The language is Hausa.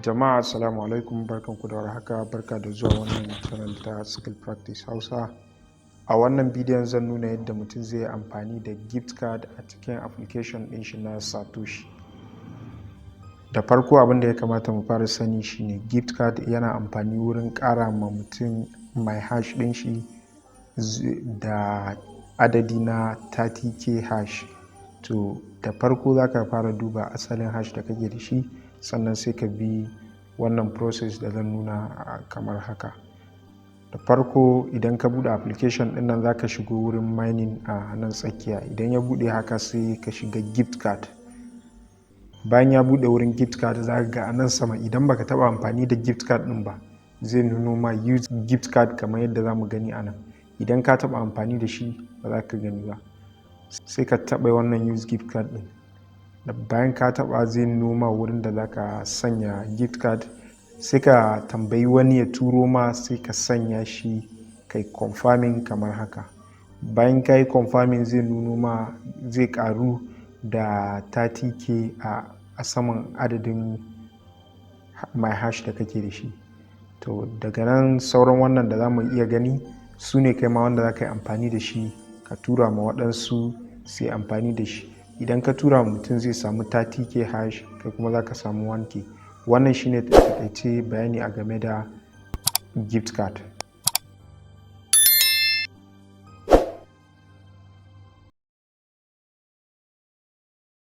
Jama'a assalamu alaikum, barkanku da warhaka, barka da zuwa wannan channel ta Skill Practice Hausa. A wannan bidiyon zan nuna yadda mutum zai yi amfani da gift card a cikin application ɗin shi na Satoshi. Da farko abin da ya kamata mu fara sani shine gift card yana amfani wurin ƙara ma mutum mai hash ɗin shi da adadi na 30k hash. To da farko za ka fara duba asalin hash da kake da shi, sannan sai ka bi wannan process da zan nuna kamar haka. Da farko idan ka bude application din nan za ka shigo wurin mining a nan tsakiya. Idan ya bude haka sai ka shiga gift card. Bayan ya bude wurin gift card za ka ga a nan sama idan baka taba amfani da gift card din ba zai nuno ma use gift card kamar yadda za mu gani a nan. Idan ka taba amfani da shi ba za ka gani ba, sai ka taba wannan use gift card din. Bayan ka taba zai noma wurin da za ka sanya gift card, sai ka tambayi wani ya turo ma sai ka sanya shi kai confirming kamar haka. Bayan ka yi confirming zai nuno ma zai karu da 30k a saman adadin my hash da kake da shi. To daga nan sauran wannan da za mu iya gani su ne kai ma wanda za ka yi amfani da shi ka tura ma waɗansu sai amfani da shi. Idan ka tura mutum zai samu 30k hash, kai kuma za ka samu 1k. Wannan shine takaice bayani a game da gift card.